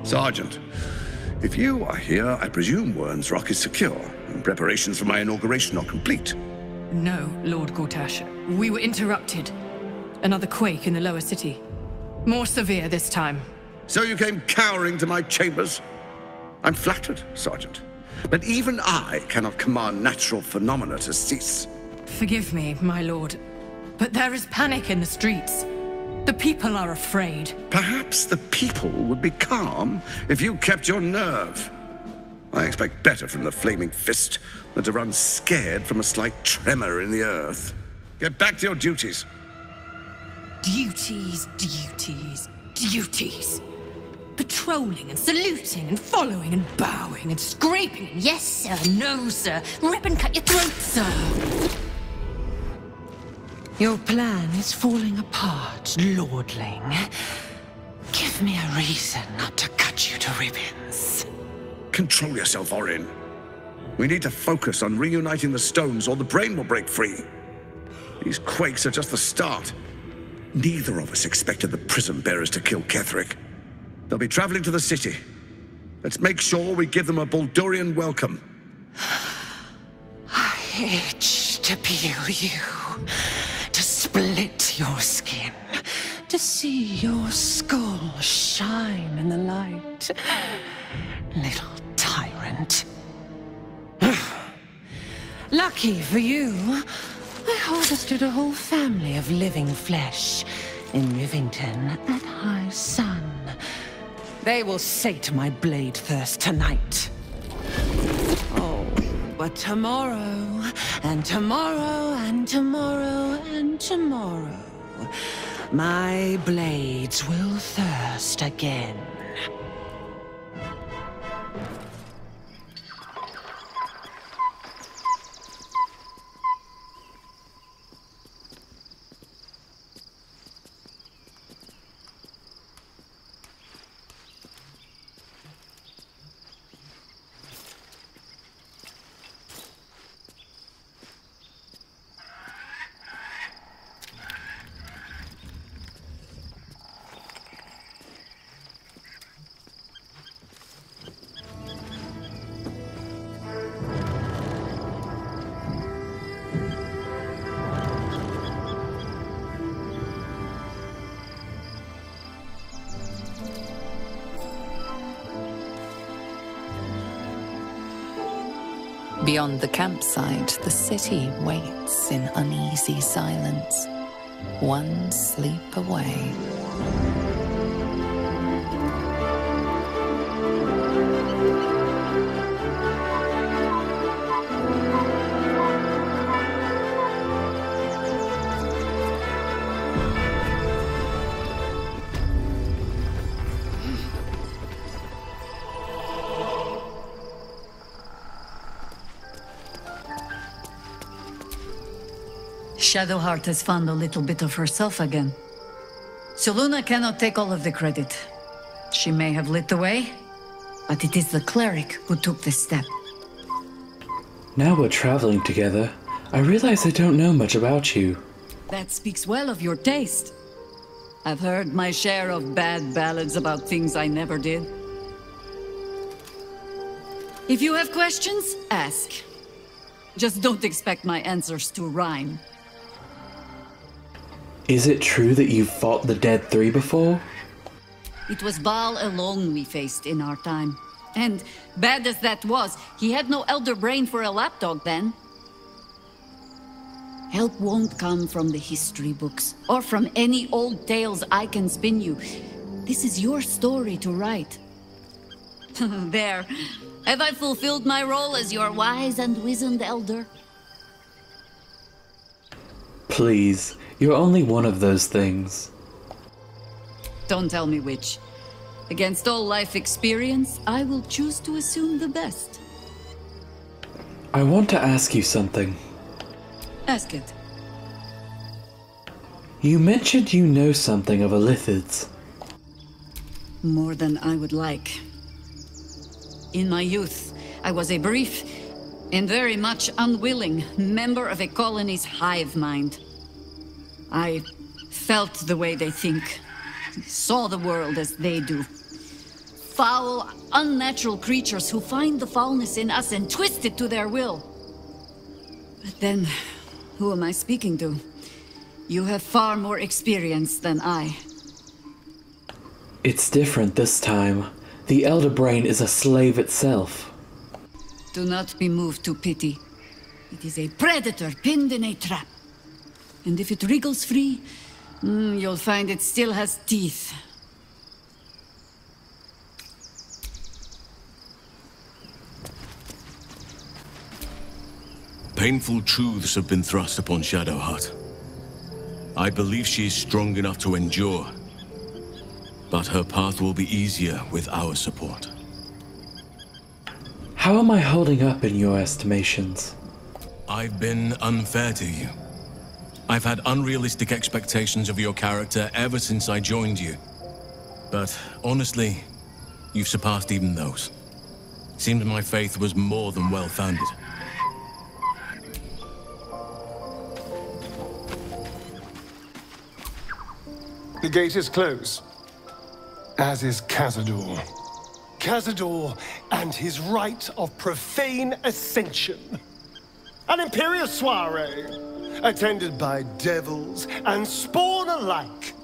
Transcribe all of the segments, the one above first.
Sergeant, if you are here, I presume Wern's Rock is secure, and preparations for my inauguration are complete. No, Lord Gortash. We were interrupted. Another quake in the lower city. More severe this time. So you came cowering to my chambers? I'm flattered, Sergeant. But even I cannot command natural phenomena to cease. Forgive me, my lord, but there is panic in the streets. The people are afraid. Perhaps the people would be calm if you kept your nerve. I expect better from the Flaming Fist than to run scared from a slight tremor in the earth. Get back to your duties. Duties, duties, duties. Patrolling and saluting and following and bowing and scraping. Yes, sir. No, sir. Rip and cut your throat, sir. Your plan is falling apart, lordling. Give me a reason not to cut you to ribbons. Control yourself, Orin. We need to focus on reuniting the stones or the brain will break free. These quakes are just the start. Neither of us expected the prison bearers to kill Ketheric. They'll be traveling to the city. Let's make sure we give them a Baldurian welcome. I itch to peel you, to split your skin, to see your skull shine in the light. Little tyrant. Lucky for you, I harvested a whole family of living flesh in Rivington at high sun. They will sate my blade thirst tonight. Oh, but tomorrow, and tomorrow, and tomorrow, and tomorrow, my blades will thirst again. Beyond the campsite, the city waits in uneasy silence, one sleep away. Shadowheart has found a little bit of herself again. Soluna cannot take all of the credit. She may have lit the way, but it is the cleric who took this step. Now we're traveling together, I realize I don't know much about you. That speaks well of your taste. I've heard my share of bad ballads about things I never did. If you have questions, ask. Just don't expect my answers to rhyme. Is it true that you've fought the Dead Three before? It was Baal alone we faced in our time. And, bad as that was, he had no elder brain for a lapdog then. Help won't come from the history books, or from any old tales I can spin you. This is your story to write. There. Have I fulfilled my role as your wise and wizened elder? Please, you're only one of those things. Don't tell me which. Against all life experience, I will choose to assume the best. I want to ask you something. Ask it. You mentioned you know something of Illithids. More than I would like. In my youth, I was a brief and very much unwilling member of a colony's hive mind. I felt the way they think, saw the world as they do, foul, unnatural creatures who find the foulness in us and twist it to their will. But then, who am I speaking to? You have far more experience than I. It's different this time. The Elder Brain is a slave itself. Do not be moved to pity. It is a predator pinned in a trap. And if it wriggles free, you'll find it still has teeth. Painful truths have been thrust upon Shadowheart. I believe she is strong enough to endure, but her path will be easier with our support. How am I holding up in your estimations? I've been unfair to you. I've had unrealistic expectations of your character ever since I joined you. But honestly, you've surpassed even those. Seems my faith was more than well-founded. The gate is closed, as is Cazador. Cazador and his rite of profane ascension. An imperial soiree, attended by devils and spawn alike.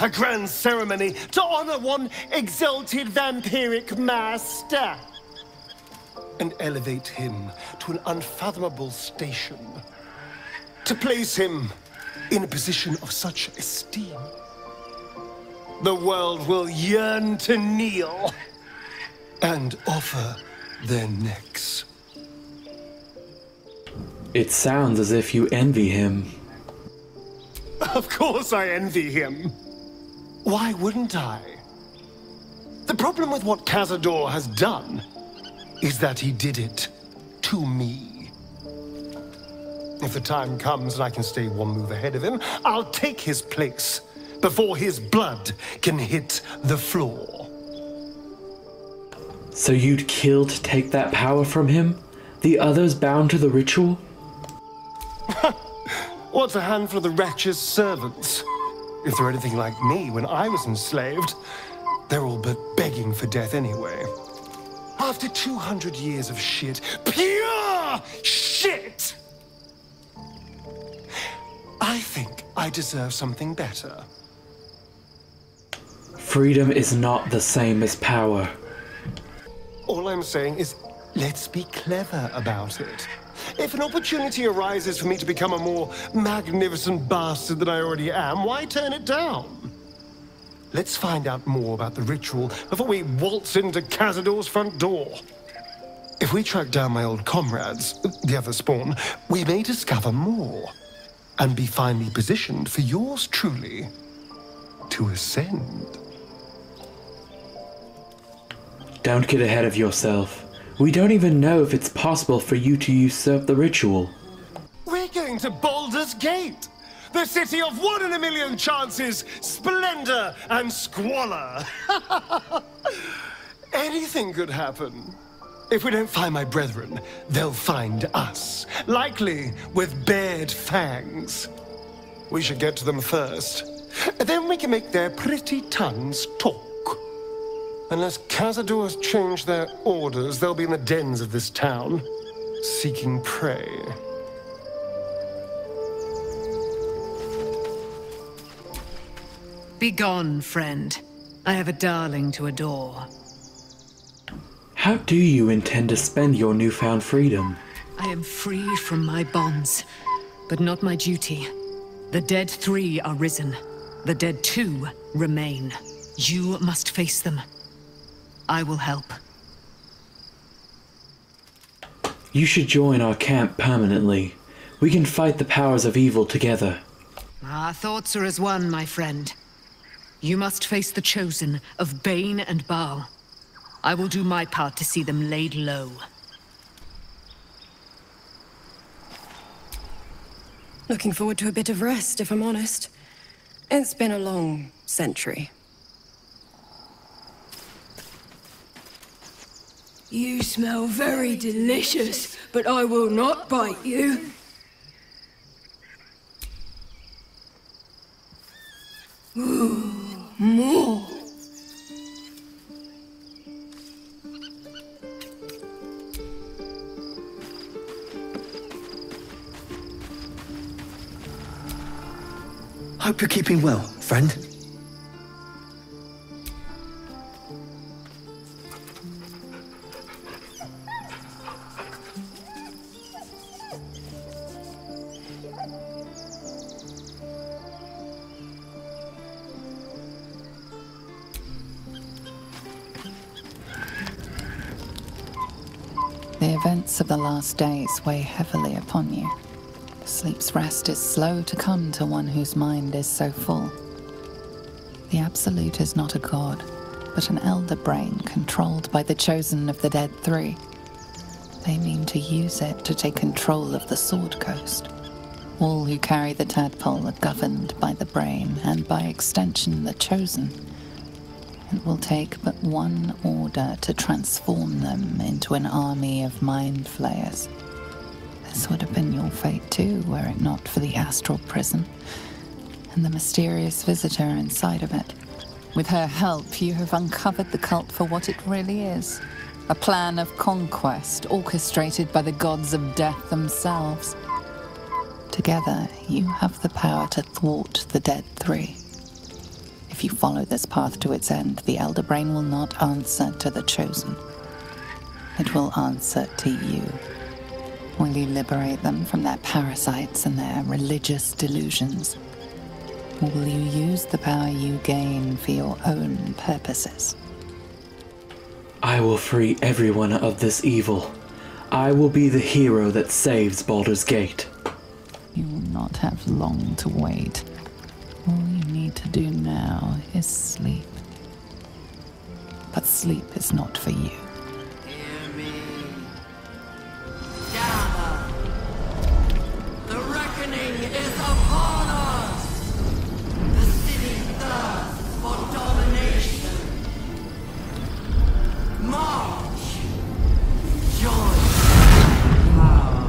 A grand ceremony to honor one exalted vampiric master. And elevate him to an unfathomable station. To place him in a position of such esteem. The world will yearn to kneel and offer their necks. It sounds as if you envy him. Of course I envy him. Why wouldn't I? The problem with what Cazador has done is that he did it to me. If the time comes and I can stay one move ahead of him, I'll take his place before his blood can hit the floor. So you'd kill to take that power from him? The others bound to the ritual? What's a handful of the wretch's servants? If they're anything like me when I was enslaved, they're all but begging for death anyway. After 200 years of shit, pure shit! I think I deserve something better. Freedom is not the same as power. All I'm saying is, let's be clever about it. If an opportunity arises for me to become a more magnificent bastard than I already am, why turn it down? Let's find out more about the ritual before we waltz into Cazador's front door. If we track down my old comrades, the other spawn, we may discover more and be finely positioned for yours truly to ascend. Don't get ahead of yourself. We don't even know if it's possible for you to usurp the ritual. We're going to Baldur's Gate, the city of 1 in a million chances, splendor and squalor. Anything could happen. If we don't find my brethren, they'll find us, likely with bared fangs. We should get to them first. Then we can make their pretty tongues talk. Unless Cazador has changed their orders, they'll be in the dens of this town, seeking prey. Begone, friend. I have a darling to adore. How do you intend to spend your newfound freedom? I am free from my bonds, but not my duty. The dead 3 are risen. The dead 2 remain. You must face them. I will help. You should join our camp permanently. We can fight the powers of evil together. Our thoughts are as one, my friend. You must face the Chosen of Bane and Baal. I will do my part to see them laid low. Looking forward to a bit of rest, if I'm honest. It's been a long century. You smell very delicious, but I will not bite you. Ooh, more. Hope you're keeping well, friend. The events of the last days weigh heavily upon you. Sleep's rest is slow to come to one whose mind is so full. The Absolute is not a god, but an elder brain controlled by the Chosen of the Dead Three. They mean to use it to take control of the Sword Coast. All who carry the tadpole are governed by the brain, and by extension the Chosen. It will take but one order to transform them into an army of mind flayers. This would have been your fate too, were it not for the astral prison and the mysterious visitor inside of it. With her help, you have uncovered the cult for what it really is. A plan of conquest orchestrated by the gods of death themselves. Together, you have the power to thwart the Dead Three. If you follow this path to its end, the Elder Brain will not answer to the Chosen. It will answer to you. Will you liberate them from their parasites and their religious delusions? Or will you use the power you gain for your own purposes? I will free everyone of this evil. I will be the hero that saves Baldur's Gate. You will not have long to wait. All you need to do now is sleep. But sleep is not for you. Hear me. Gather. The reckoning is upon us. The city thirsts for domination. March. Join. Power.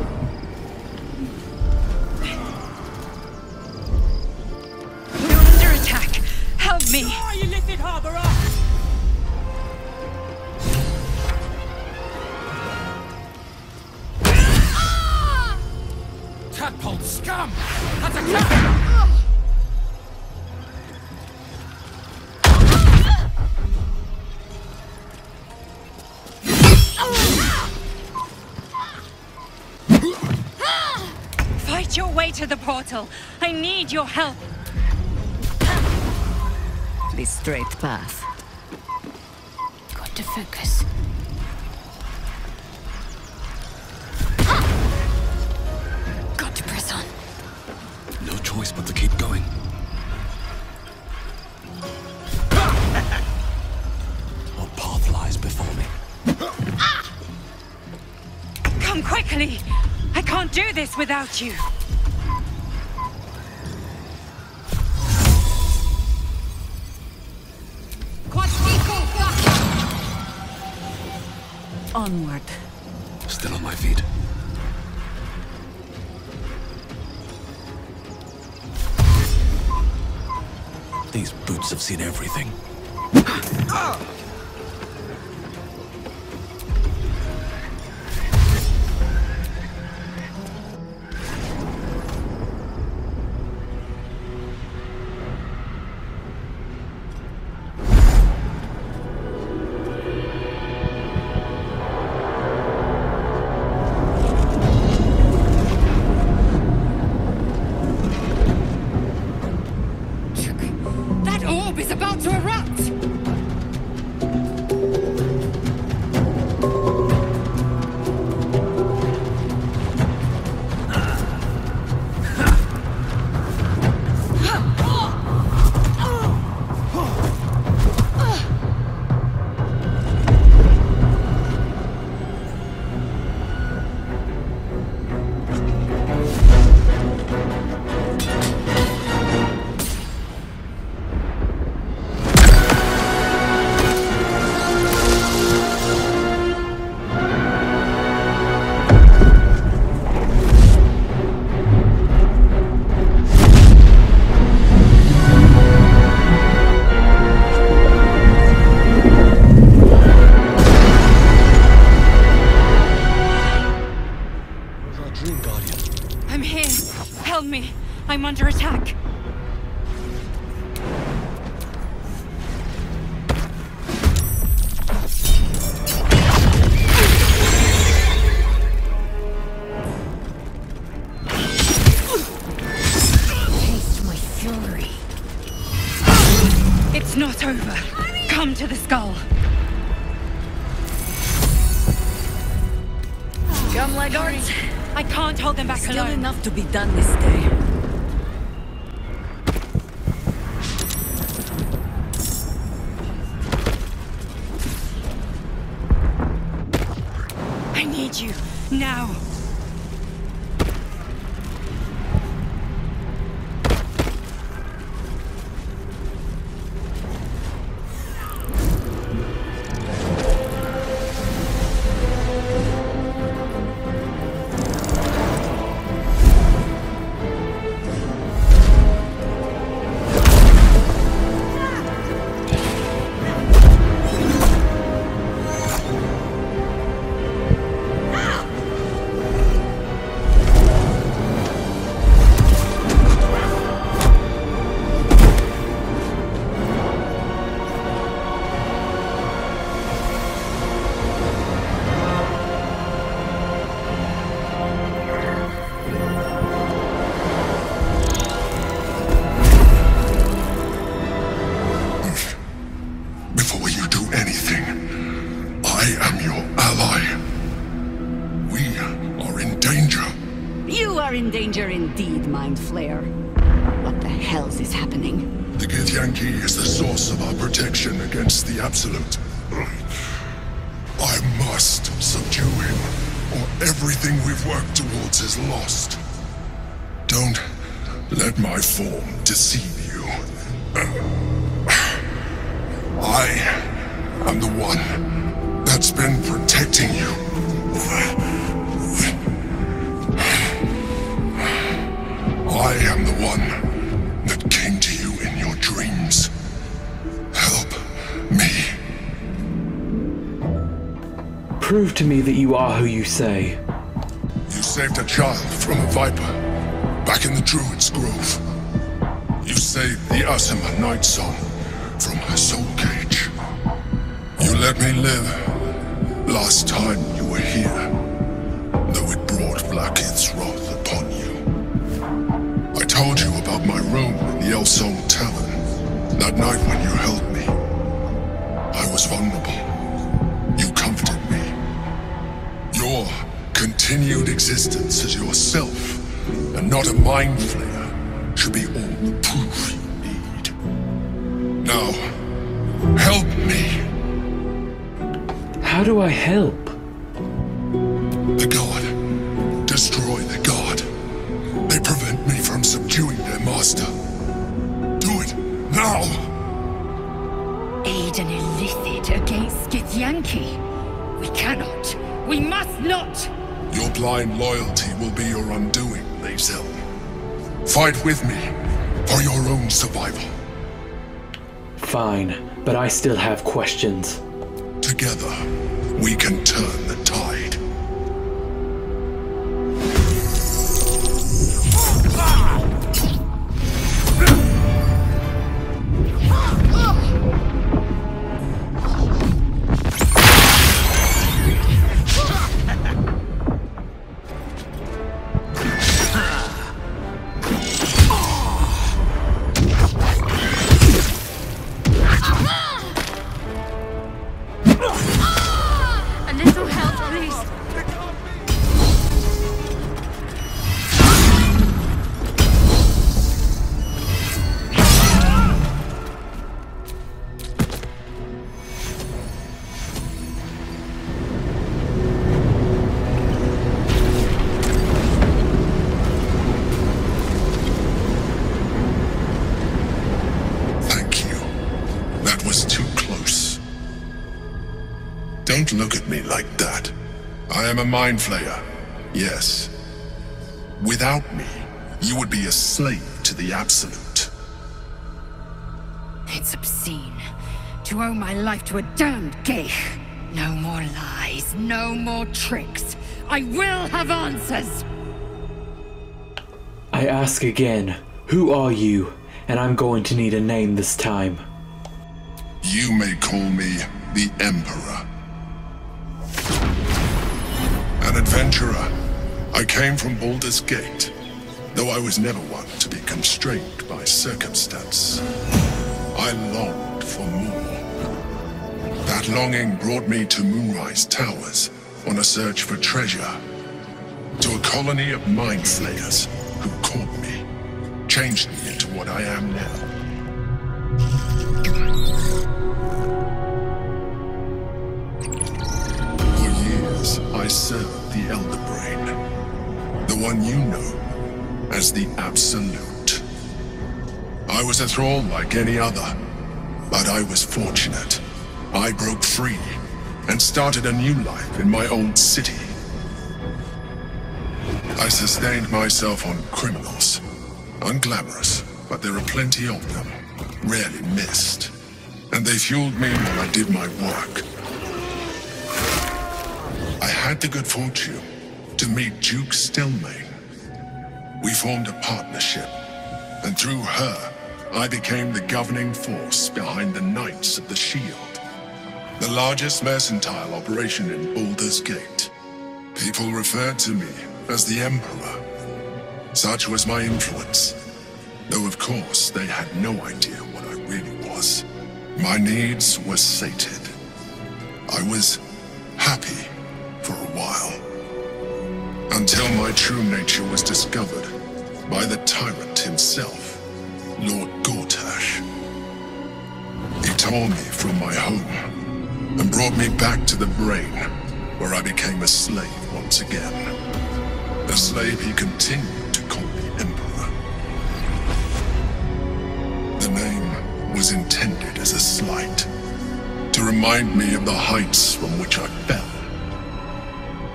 We're under attack! Help me! Why you lifted Harbour up? Tadpole scum! That's a cat! Fight your way to the portal. I need your help. The straight path. Got to focus. Got to press on. No choice but to keep going. What path lies before me? Come quickly! I can't do this without you. Onward. Still on my feet. These boots have seen everything. That orb is about to erupt! I'm here. Help me. I'm under attack. over. Come to the skull. Come, laggards. I can't hold them back Still alone. enough to be done this day. I need you, now. Before you do anything, I am your ally. We are in danger. You are in danger indeed, Mind Flayer. What the hells is happening? The Githyanki is the source of our protection against the Absolute. I must subdue him, or everything we've worked towards is lost. Don't let my form deceive you. I am the one that's been protecting you. I am the one that came to you in your dreams. Help me. Prove to me that you are who you say. You saved a child from a viper back in the Druid's Grove. You saved the Asima Night Song from her soul cage. You let me live last time you were here, though it brought Blackheath's wrath upon you. I told you about my room in the Elsong Tavern that night when you held me. I was vulnerable. You comforted me. Your continued existence as yourself, and not a mind flayer, should be all the proof you need. Now, help me. How do I help? The god. Destroy the god. They prevent me from subduing their master. Do it, now! Aid an illithid against Githyanki. We cannot. We must not! Your blind loyalty will be your undoing, Mazel. Fight with me, for your own survival. Fine, but I still have questions. Together, we can turn the tide. A little help, please. Thank you. That was too close. Don't look at me like that. I am a mind flayer, yes. Without me, you would be a slave to the Absolute. It's obscene to owe my life to a damned geich. No more lies, no more tricks. I will have answers! I ask again, who are you? And I'm going to need a name this time. You may call me the Emperor. An adventurer. I came from Baldur's Gate, though I was never one to be constrained by circumstance. I longed for more. That longing brought me to Moonrise Towers on a search for treasure. To a colony of mind flayers who caught me, changed me into what I am now. For years, I served the Elder Brain, the one you know as the Absolute. I was a thrall like any other, but I was fortunate. I broke free and started a new life in my old city. I sustained myself on criminals. Unglamorous, but there are plenty of them, rarely missed. And they fueled me while I did my work. I had the good fortune to meet Duke Stelmane. We formed a partnership, and through her, I became the governing force behind the Knights of the Shield, the largest mercantile operation in Baldur's Gate. People referred to me as the Emperor. Such was my influence, though of course they had no idea what I really was. My needs were sated. I was happy for a while, until my true nature was discovered by the tyrant himself, Lord Gortash. He tore me from my home and brought me back to the Brain, where I became a slave once again. A slave he continued to call the Emperor. The name was intended as a slight, to remind me of the heights from which I fell.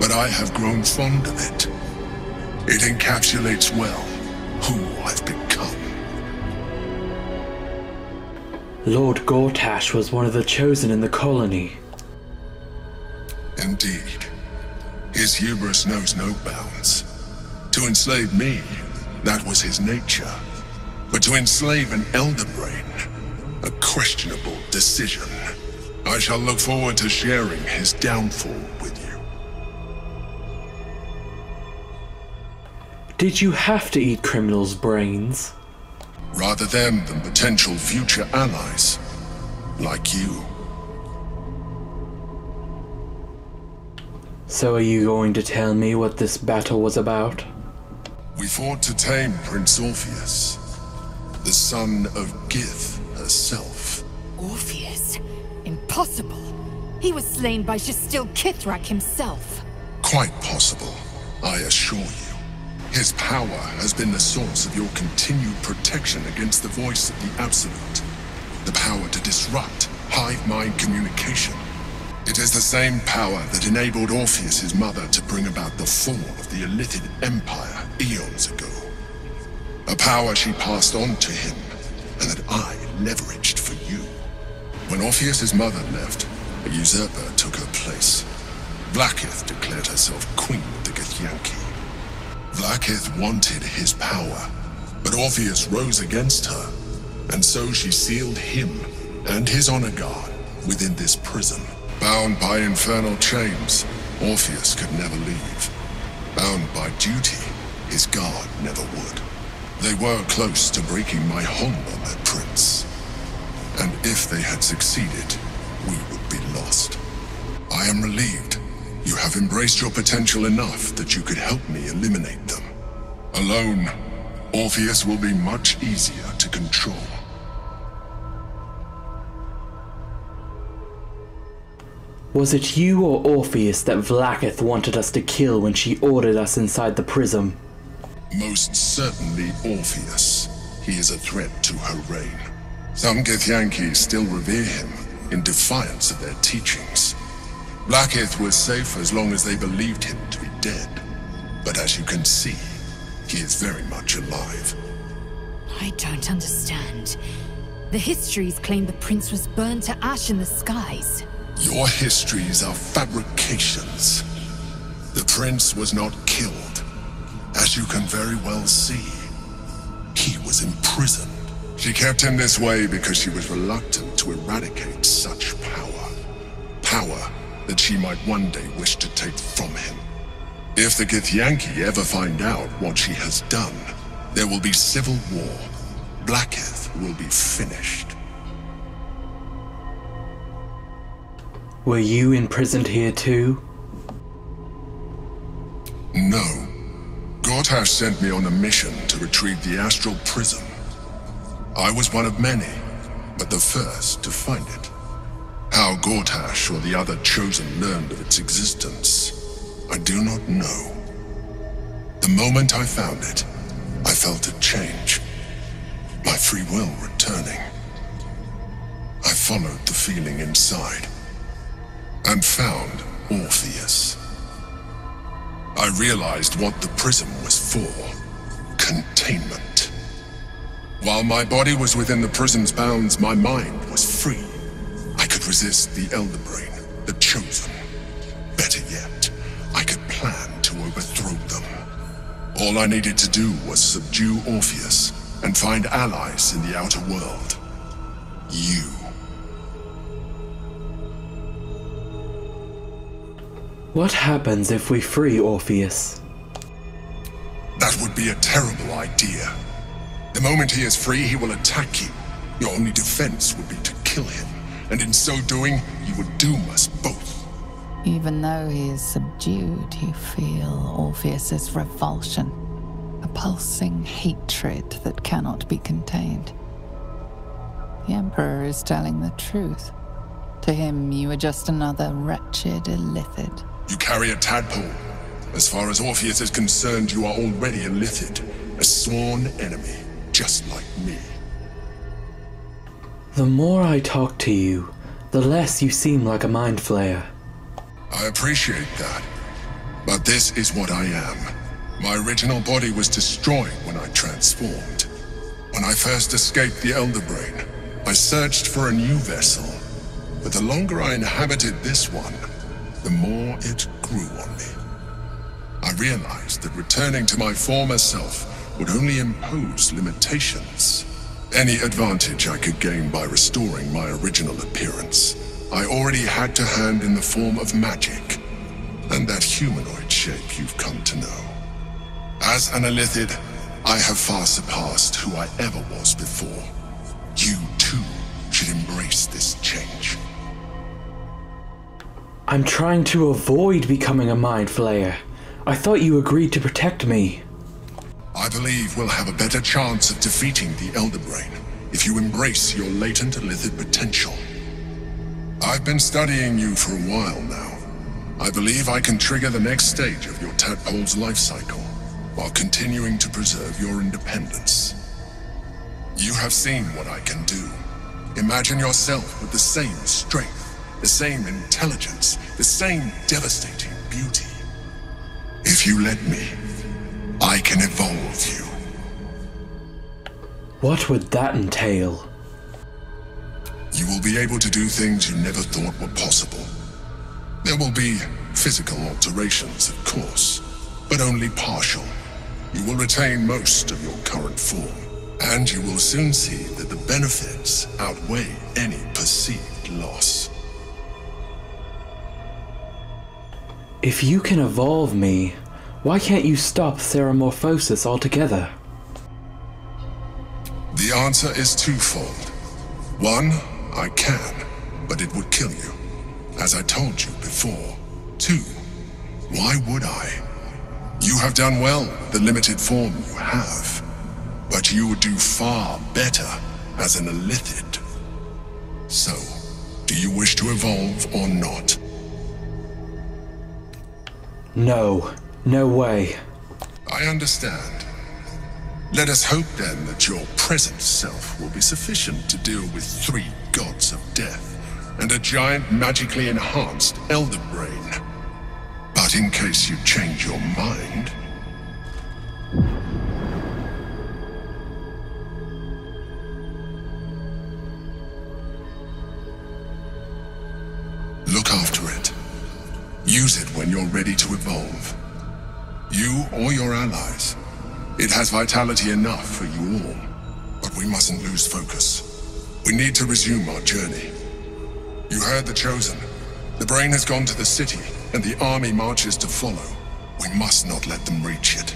But I have grown fond of it. It encapsulates well who I've become. Lord Gortash was one of the chosen in the colony. Indeed. His hubris knows no bounds. To enslave me, that was his nature. But to enslave an Elder Brain, a questionable decision. I shall look forward to sharing his downfall with you. Did you have to eat criminals' brains? Rather them than potential future allies, like you. So are you going to tell me what this battle was about? We fought to tame Prince Orpheus, the son of Gith herself. Orpheus? Impossible. He was slain by Jastil Kithrak himself. Quite possible, I assure you. His power has been the source of your continued protection against the voice of the Absolute. The power to disrupt hive mind communication. It is the same power that enabled Orpheus's mother to bring about the fall of the Illithid Empire eons ago. A power she passed on to him, and that I leveraged for you. When Orpheus's mother left, a usurper took her place. Vlaakith declared herself queen of the Githyanki. Vlaakith wanted his power, but Orpheus rose against her, and so she sealed him and his honor guard within this prison. Bound by infernal chains, Orpheus could never leave. Bound by duty, his guard never would. They were close to breaking my hold on that prince. And if they had succeeded, we would be lost. I am relieved. You have embraced your potential enough that you could help me eliminate them. Alone, Orpheus will be much easier to control. Was it you or Orpheus that Vlaakith wanted us to kill when she ordered us inside the prism? Most certainly Orpheus. He is a threat to her reign. Some Githyanki still revere him in defiance of their teachings. Vlaakith was safe as long as they believed him to be dead. But as you can see, he is very much alive. I don't understand. The histories claim the prince was burned to ash in the skies. Your histories are fabrications. The prince was not killed. As you can very well see, he was imprisoned. She kept him this way because she was reluctant to eradicate such power. Power that she might one day wish to take from him. If the Githyanki ever find out what she has done, there will be civil war. Vlaakith will be finished. Were you imprisoned here too? No. Gortash sent me on a mission to retrieve the astral prism. I was one of many, but the first to find it. How Gortash or the other chosen learned of its existence, I do not know. The moment I found it, I felt a change. My free will returning. I followed the feeling inside, and found Orpheus. I realized what the prism was for. Containment. While my body was within the prism's bounds, my mind was free. I could resist the Elder Brain, the Chosen. Better yet, I could plan to overthrow them. All I needed to do was subdue Orpheus and find allies in the outer world. You. What happens if we free Orpheus? That would be a terrible idea. The moment he is free, he will attack you. Your only defense would be to kill him, and in so doing, you would doom us both. Even though he is subdued, you feel Orpheus's revulsion, a pulsing hatred that cannot be contained. The Emperor is telling the truth. To him, you are just another wretched illithid. You carry a tadpole. As far as Orpheus is concerned, you are already a illithid, a sworn enemy, just like me. The more I talk to you, the less you seem like a mind flayer. I appreciate that, but this is what I am. My original body was destroyed when I transformed. When I first escaped the Elder Brain, I searched for a new vessel, but the longer I inhabited this one, the more it grew on me. I realized that returning to my former self would only impose limitations. Any advantage I could gain by restoring my original appearance, I already had to hand in the form of magic, and that humanoid shape you've come to know. As an illithid, I have far surpassed who I ever was before. You too should embrace this change. I'm trying to avoid becoming a mind flayer. I thought you agreed to protect me. I believe we'll have a better chance of defeating the Elder Brain if you embrace your latent illithid potential. I've been studying you for a while now. I believe I can trigger the next stage of your tadpole's life cycle, while continuing to preserve your independence. You have seen what I can do. Imagine yourself with the same strength, the same intelligence, the same devastating beauty. If you let me, I can evolve you. What would that entail? You will be able to do things you never thought were possible. There will be physical alterations, of course, but only partial. You will retain most of your current form, and you will soon see that the benefits outweigh any perceived loss. If you can evolve me, why can't you stop Ceramorphosis altogether? The answer is twofold. One, I can, but it would kill you, as I told you before. Two, why would I? You have done well with the limited form you have, but you would do far better as an illithid. So, do you wish to evolve or not? No, no way. I understand. Let us hope then that your present self will be sufficient to deal with 3 gods of death and a giant magically enhanced Elder Brain. But in case you change your mind... look after it. Use it when you're ready to evolve. You or your allies. It has vitality enough for you all, but we mustn't lose focus. We need to resume our journey. You heard the Chosen. The Brain has gone to the city, and the army marches to follow. We must not let them reach it.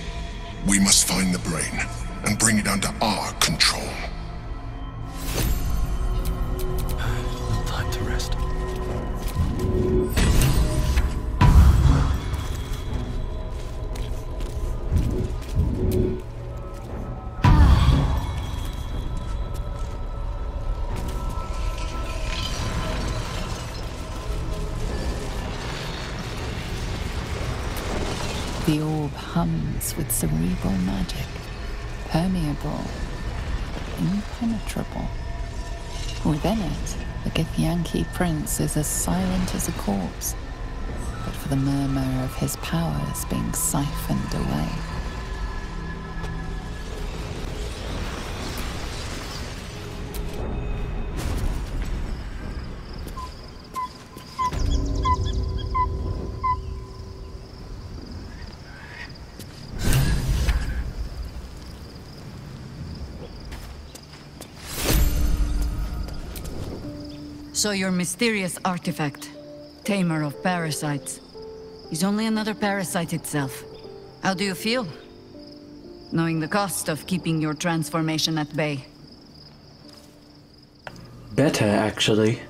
We must find the Brain, and bring it under our control. Time to rest. The orb hums with cerebral magic, permeable, impenetrable. Within it, the Githyanki prince is as silent as a corpse, but for the murmur of his powers being siphoned away. So your mysterious artifact, tamer of parasites, is only another parasite itself. How do you feel? Knowing the cost of keeping your transformation at bay. Better, actually.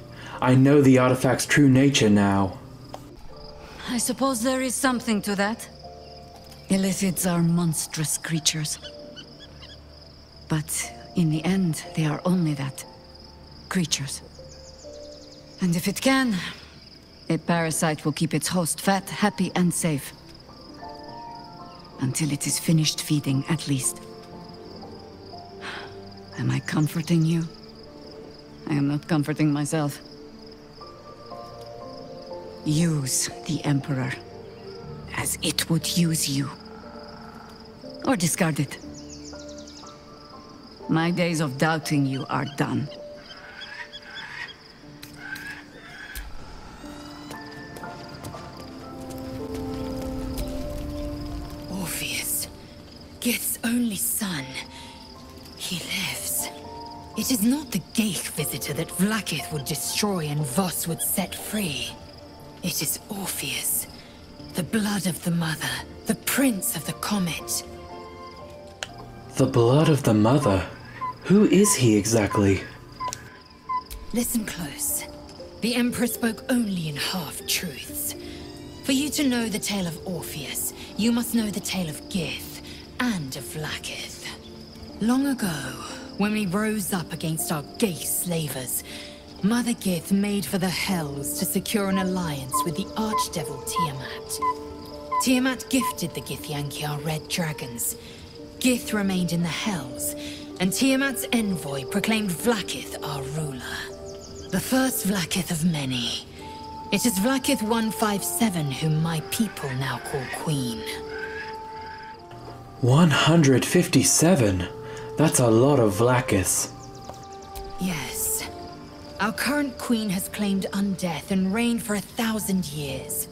I know the artifact's true nature now. I suppose there is something to that. Illithids are monstrous creatures. But in the end, they are only that. Creatures. And if it can, a parasite will keep its host fat, happy, and safe. Until it is finished feeding, at least. Am I comforting you? I am not comforting myself. Use the Emperor as it would use you. Or discard it. My days of doubting you are done. Gith's only son. He lives. It is not the Geich visitor that Vlaakith would destroy and Voss would set free. It is Orpheus, the blood of the mother, the prince of the comet. The blood of the mother? Who is he exactly? Listen close. The Emperor spoke only in half-truths. For you to know the tale of Orpheus, you must know the tale of Gith. And of Vlaakith. Long ago, when we rose up against our Geich slavers, Mother Gith made for the Hells to secure an alliance with the Archdevil Tiamat. Tiamat gifted the Githyanki our red dragons. Gith remained in the Hells, and Tiamat's envoy proclaimed Vlaakith our ruler. The first Vlaakith of many. It is Vlaakith 157 whom my people now call Queen. 157? That's a lot of Vlaakiths. Yes. Our current queen has claimed undeath and reigned for 1,000 years.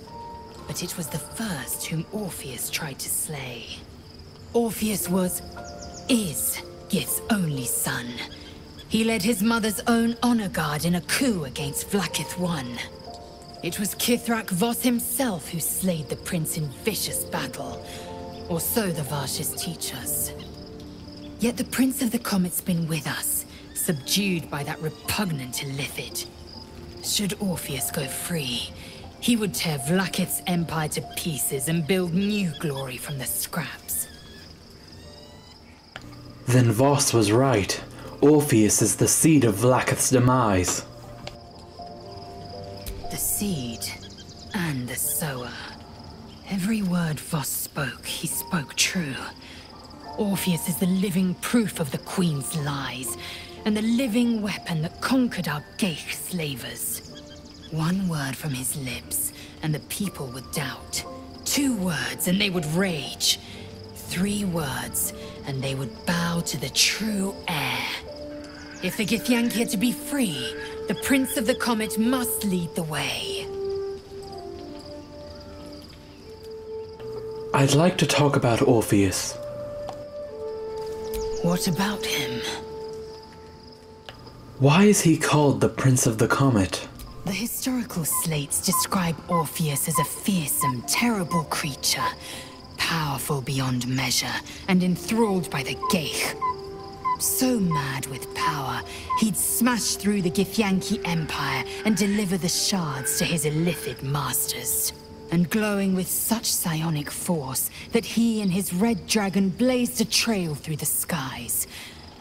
But it was the first whom Orpheus tried to slay. Orpheus is Gith's only son. He led his mother's own honor guard in a coup against Vlaakith I. It was Kithrak Voss himself who slayed the prince in vicious battle. Or so the Varshas teach us. Yet the Prince of the Comet's been with us, subdued by that repugnant illithid. Should Orpheus go free, he would tear Vlaakith's empire to pieces and build new glory from the scraps. Then Voss was right. Orpheus is the seed of Vlaakith's demise. The seed and the sower. Every word Voss spoke, he spoke true. Orpheus is the living proof of the Queen's lies, and the living weapon that conquered our Geich slavers. One word from his lips, and the people would doubt. 2 words, and they would rage. 3 words, and they would bow to the true heir. If the Githyanki are to be free, the Prince of the Comet must lead the way. I'd like to talk about Orpheus. What about him? Why is he called the Prince of the Comet? The historical slates describe Orpheus as a fearsome, terrible creature, powerful beyond measure, and enthralled by the Geich. So mad with power, he'd smash through the Githyanki Empire and deliver the shards to his illithid masters. And glowing with such psionic force that he and his red dragon blazed a trail through the skies.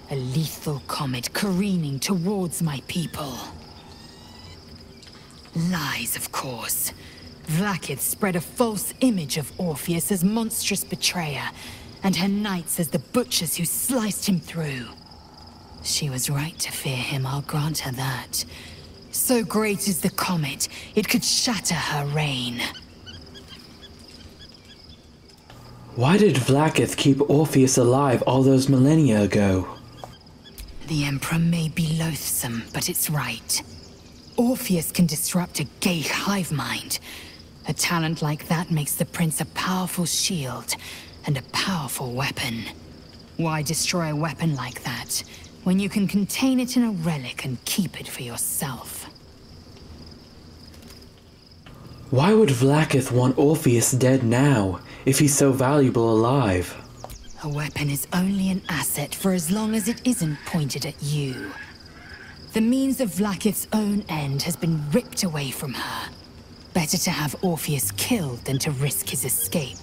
A lethal comet careening towards my people. Lies, of course. Vlaakith spread a false image of Orpheus as monstrous betrayer, and her knights as the butchers who sliced him through. She was right to fear him, I'll grant her that. So great is the comet, it could shatter her reign. Why did Vlaakith keep Orpheus alive all those millennia ago? The Emperor may be loathsome, but it's right. Orpheus can disrupt a Geich hive mind. A talent like that makes the Prince a powerful shield and a powerful weapon. Why destroy a weapon like that, when you can contain it in a relic and keep it for yourself? Why would Vlaakith want Orpheus dead now, if he's so valuable alive? A weapon is only an asset for as long as it isn't pointed at you. The means of Vlaakith's own end has been ripped away from her. Better to have Orpheus killed than to risk his escape.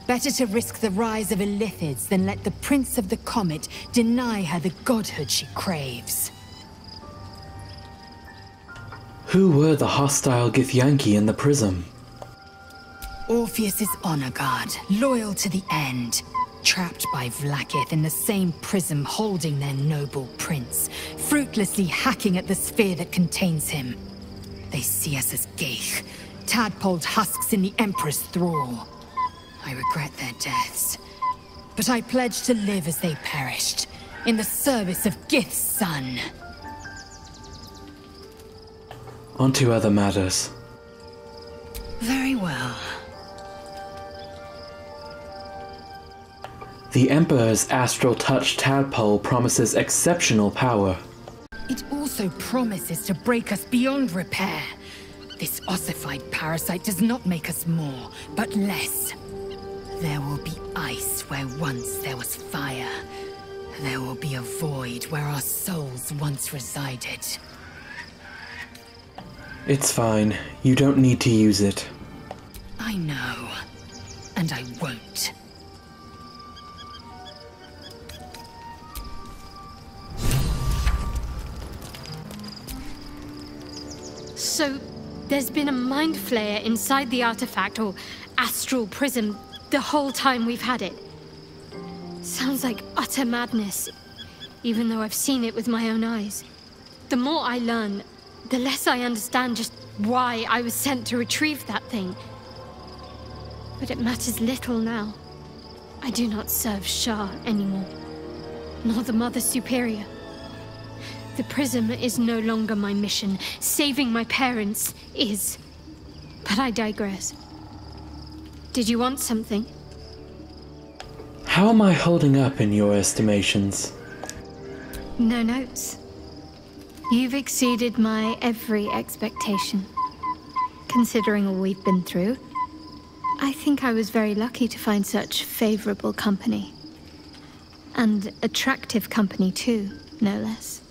Better to risk the rise of Illithids than let the Prince of the Comet deny her the godhood she craves. Who were the hostile Githyanki in the Prism? Orpheus's honor guard, loyal to the end. Trapped by Vlaakith in the same prism holding their noble prince, fruitlessly hacking at the sphere that contains him. They see us as Geich, tadpoled husks in the Emperor's thrall. I regret their deaths, but I pledge to live as they perished, in the service of Gith's son. On to other matters. Very well. The Emperor's astral touch tadpole promises exceptional power. It also promises to break us beyond repair. This ossified parasite does not make us more, but less. There will be ice where once there was fire. There will be a void where our souls once resided. It's fine. You don't need to use it. I know. And I won't. So, there's been a mind flayer inside the artifact, or astral prism, the whole time we've had it. Sounds like utter madness, even though I've seen it with my own eyes. The more I learn, the less I understand just why I was sent to retrieve that thing. But it matters little now. I do not serve Shah anymore, nor the Mother Superior. The prism is no longer my mission. Saving my parents is. But I digress. Did you want something? How am I holding up in your estimations? No notes. You've exceeded my every expectation. Considering all we've been through, I think I was very lucky to find such favorable company. And attractive company too, no less.